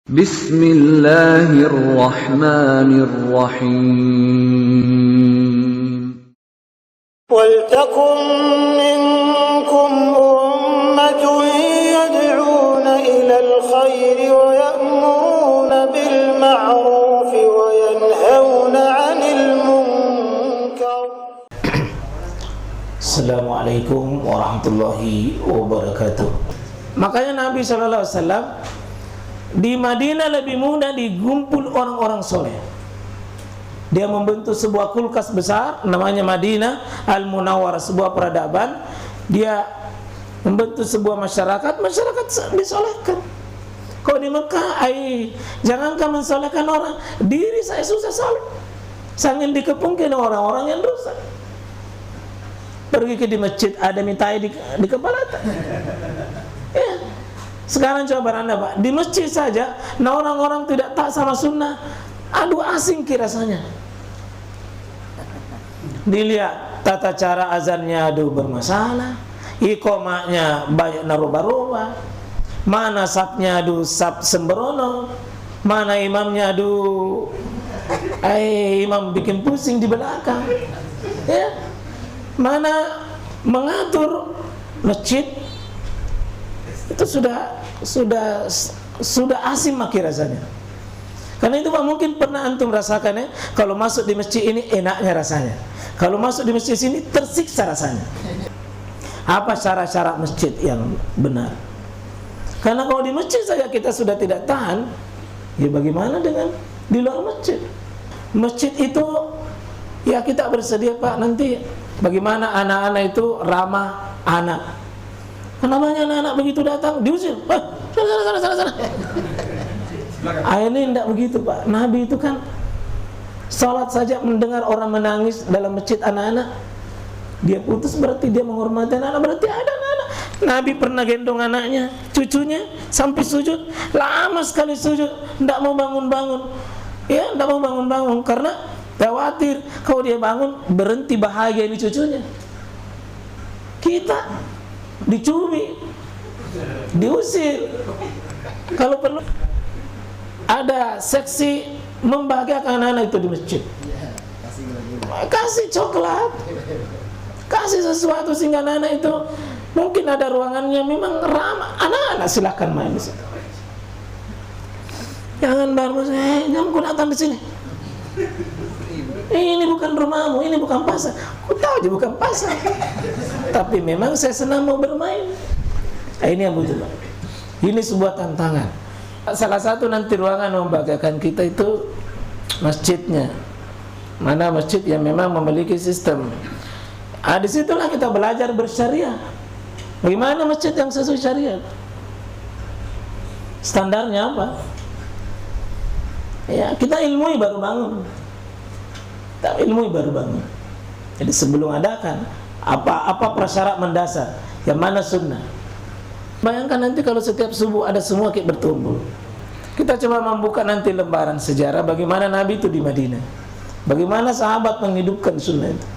Bismillahirrahmanirrahim. وَلْتَكُنْ مِنْكُمْ أُمَّةٌ يَدْعُونَ إِلَى الْخَيْرِ وَيَأْمُرُونَ بِالْمَعْرُوفِ وَيَنْهَوْنَ عَنِ الْمُنْكَرِ. Assalamualaikum warahmatullahi wabarakatuh. Makanya Nabi SAW di Madinah lebih mudah digumpul orang-orang soleh. Dia membentuk sebuah kulkas besar namanya Madinah Al-Munawwarah, sebuah peradaban. Dia membentuk sebuah masyarakat disolehkan. Kalau di Mekah, jangankan mensolehkan orang, diri saya susah soleh. Sangat dikepungkan orang-orang yang dosa. Pergi ke di masjid ada mitai di kepala. Ya. Sekarang coba Anda Pak, di masjid saja, nah orang-orang tidak taat sama sunnah, aduh asing rasanya. Dilihat tata cara azannya aduh bermasalah, iqamahnya banyak narubah-rubah, mana sapnya aduh sap sembrono, mana imamnya aduh imam bikin pusing di belakang, ya, mana mengatur masjid itu sudah asing maki rasanya. Karena itu Pak, mungkin pernah antum rasakan ya, kalau masuk di masjid ini enaknya rasanya, kalau masuk di masjid sini tersiksa rasanya. Apa cara-cara masjid yang benar? Karena kalau di masjid saja kita sudah tidak tahan, ya bagaimana dengan di luar masjid? Masjid itu ya kita bersedia Pak, nanti bagaimana anak-anak itu ramah anak. Karena banyak anak-anak begitu datang diusir, sana. Ini tidak begitu Pak. Nabi itu kan salat saja mendengar orang menangis dalam masjid anak-anak, dia putus, berarti dia menghormati anak-anak, berarti ada anak-anak. Nabi pernah gendong anaknya, cucunya sampai sujud, lama sekali sujud, tidak mau bangun-bangun. Ya, tidak mau bangun-bangun karena khawatir kalau dia bangun berhenti bahagia ini cucunya. Kita dicumi, diusir. Kalau perlu ada seksi membahagiakan anak-anak itu di masjid. Kasih coklat, kasih sesuatu sehingga anak-anak itu mungkin ada ruangannya memang ramah. Anak-anak silakan main di situ. Jangan baru jangan ku datang di sini. Ini bukan rumahmu, ini bukan pasar. Ku tahu aja bukan pasar. Tapi memang saya senang mau bermain. Ini yang butuh Pak. Ini sebuah tantangan. Salah satu nanti ruangan membahagiakan kita itu masjidnya. Mana masjid yang memang memiliki sistem. Disitulah kita belajar bersyariah. Bagaimana masjid yang sesuai syariat? Standarnya apa? Ya, kita ilmui baru bangun. Kita ilmui baru bangun. Jadi sebelum adakan apa prasyarat mendasar, yang mana sunnah. Bayangkan nanti kalau setiap subuh ada semua kayak bertumpul. Kita coba membuka nanti lembaran sejarah bagaimana Nabi itu di Madinah, bagaimana sahabat menghidupkan sunnah itu.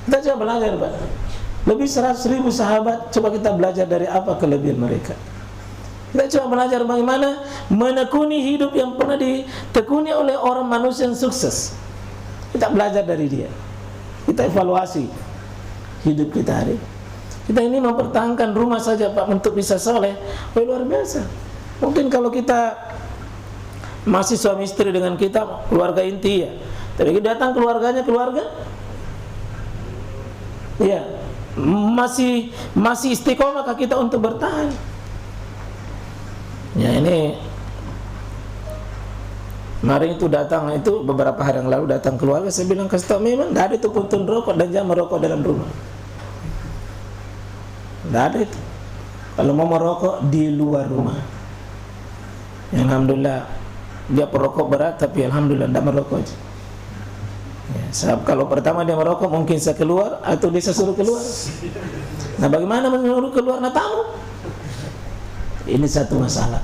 Kita coba belajar Pak. Lebih 100.000 sahabat, coba kita belajar dari apa kelebihan mereka. Kita coba belajar bagaimana menekuni hidup yang pernah ditekuni oleh orang manusia yang sukses. Kita belajar dari dia. Kita evaluasi hidup kita hari. Kita ini mempertahankan rumah saja Pak untuk bisa soleh, luar biasa. Mungkin kalau kita masih suami istri dengan kita keluarga inti ya, tapi kita datang keluarga, ya masih istiqomah kita untuk bertahan. Ya ini kemarin itu datang itu beberapa hari yang lalu datang keluarga, saya bilang kasih tahu memang tidak ada itu puntung rokok dan jangan merokok dalam rumah. Tidak ada itu. Kalau mau merokok di luar rumah. Ya, alhamdulillah dia perokok berat tapi alhamdulillah tidak merokok aja. Ya, sebab kalau pertama dia merokok mungkin saya keluar atau dia saya suruh keluar. Nah bagaimana menyuruh keluar tamu? Ini satu masalah.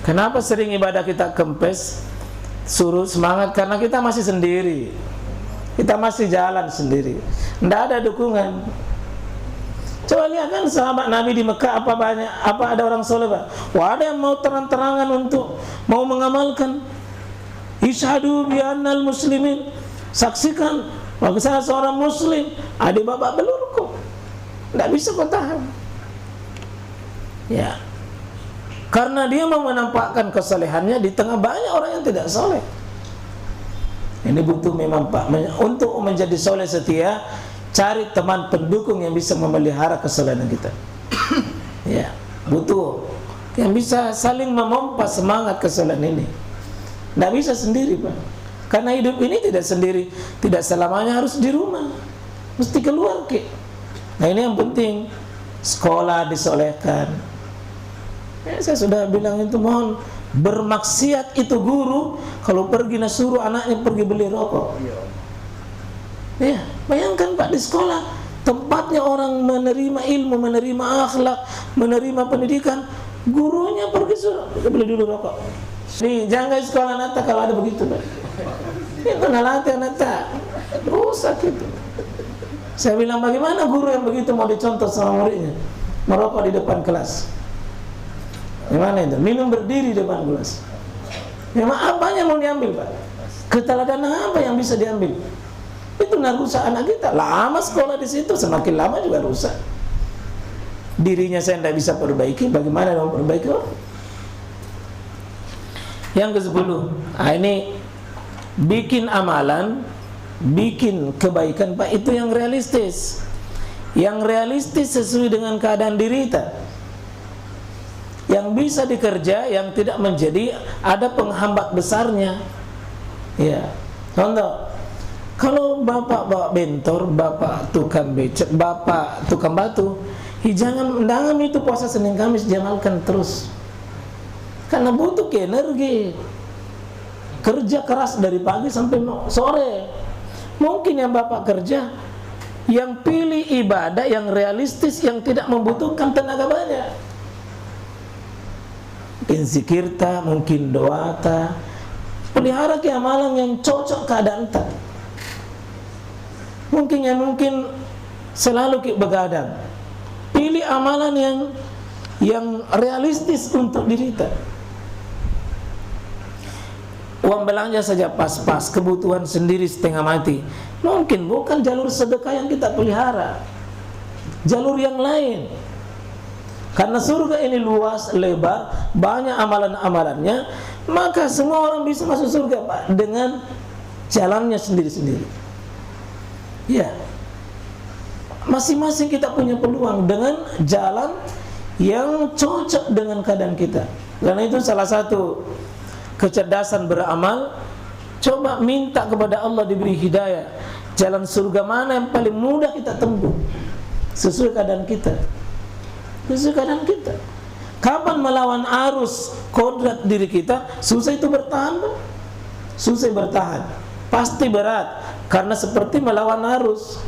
Kenapa sering ibadah kita kempes, suruh semangat? Karena kita masih sendiri, kita masih jalan sendiri, tidak ada dukungan. Coba lihat kan sahabat Nabi di Mekah, apa ada orang soleh Pak? Wah, ada yang mau terang-terangan untuk mau mengamalkan. Isyhadu bi annal muslimin, saksikan bahwa saya seorang muslim. Adik bapak belurku, tidak bisa kau tahan. Ya, karena dia mau menampakkan kesalehannya di tengah banyak orang yang tidak soleh. Ini butuh memang Pak, untuk menjadi soleh setia, cari teman pendukung yang bisa memelihara kesolehan kita. Ya, butuh yang bisa saling memompa semangat kesolehan ini. Tidak bisa sendiri Pak, karena hidup ini tidak sendiri, tidak selamanya harus di rumah, mesti keluar ke. Nah ini yang penting, sekolah disolehkan. Ya, saya sudah bilang itu, mohon bermaksiat itu guru kalau pergi suruh anaknya pergi beli rokok. Ya, bayangkan Pak, di sekolah tempatnya orang menerima ilmu, menerima akhlak, menerima pendidikan, gurunya pergi suruh beli dulu rokok. Nih, jangan ke sekolah nata kalau ada begitu Pak. Itu nalati nata rusak itu. Saya bilang, bagaimana guru yang begitu mau dicontoh sama muridnya merokok di depan kelas? Gimana itu? Minum berdiri di depan kelas. Memang apanya mau diambil Pak? Keteladanan apa yang bisa diambil? Itu rusak anak kita. Lama sekolah di situ, semakin lama juga rusak. Dirinya saya tidak bisa perbaiki, bagaimana mau perbaiki orang? Yang ke-10, ini bikin amalan, bikin kebaikan Pak, itu yang realistis. Yang realistis sesuai dengan keadaan diri kita, yang bisa dikerja, yang tidak menjadi ada penghambat besarnya. Ya, contoh, kalau bapak bawa bentor, bapak tukang becak, bapak tukang batu, jangan itu puasa Senin Kamis diamalkan terus, karena butuh energi, kerja keras dari pagi sampai sore. Mungkin yang bapak kerja, yang pilih ibadah yang realistis, yang tidak membutuhkan tenaga banyak. Mungkin zikir ta, mungkin doa ta, pelihara keamalan yang cocok keadaan ta. Mungkin selalu begadang. Pilih amalan yang realistis untuk diri ta. Uang belanja saja pas-pas, kebutuhan sendiri setengah mati. Mungkin bukan jalur sedekah yang kita pelihara, jalur yang lain. Karena surga ini luas, lebar, banyak amalan-amalannya, maka semua orang bisa masuk surga Pak, dengan jalannya sendiri-sendiri. Ya, masing-masing kita punya peluang dengan jalan yang cocok dengan keadaan kita. Karena itu salah satu kecerdasan beramal. Coba minta kepada Allah diberi hidayah, jalan surga mana yang paling mudah kita tempuh sesuai keadaan kita, sesuai keadaan kita. Kapan melawan arus kodrat diri kita, susah itu bertahan Pak. Susah bertahan, pasti berat, karena seperti melawan arus.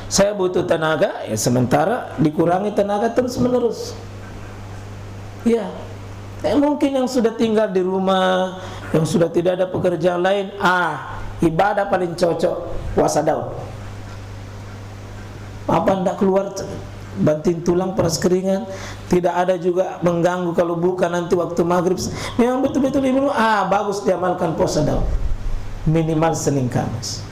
Saya butuh tenaga, ya sementara dikurangi tenaga terus menerus. Ya, mungkin yang sudah tinggal di rumah, yang sudah tidak ada pekerjaan lain, ibadah paling cocok puasa Daud. Apa hendak keluar banting tulang peras keringan, tidak ada juga mengganggu kalau buka nanti waktu maghrib. Memang betul-betul ibu, bagus diamalkan puasa Daud, minimal Senin Kamis.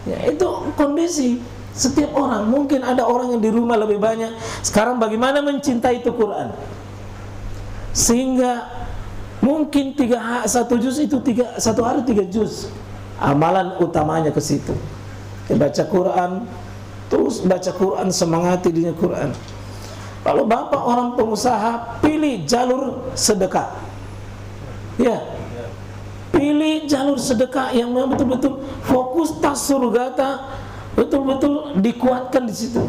Ya, itu kondisi setiap orang. Mungkin ada orang yang di rumah lebih banyak. Sekarang bagaimana mencintai itu Quran, sehingga mungkin satu juz itu satu hari 3 juz. Amalan utamanya ke situ. Baca Quran, terus baca Quran, semangati dirinya Quran. Kalau bapak orang pengusaha, pilih jalur sedekah. Ya, pilih jalur sedekah yang betul-betul fokus tas surga, betul-betul dikuatkan di situ.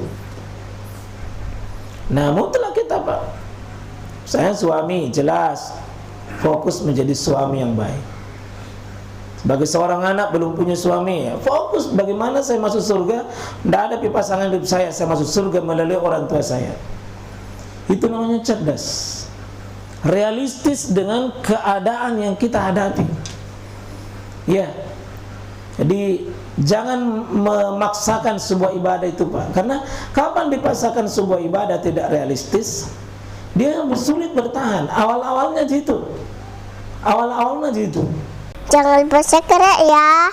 Nah, mutlak kita Pak. Saya suami, jelas fokus menjadi suami yang baik. Sebagai seorang anak belum punya suami, ya, fokus bagaimana saya masuk surga. Tidak ada pasangan hidup saya masuk surga melalui orang tua saya. Itu namanya cerdas, realistis dengan keadaan yang kita hadapi. Ya, jadi jangan memaksakan sebuah ibadah itu Pak. Karena kapan dipaksakan sebuah ibadah tidak realistis, Dia sulit bertahan. Awal-awalnya gitu. Awal-awalnya gitu. Jangan lupa subscribe ya.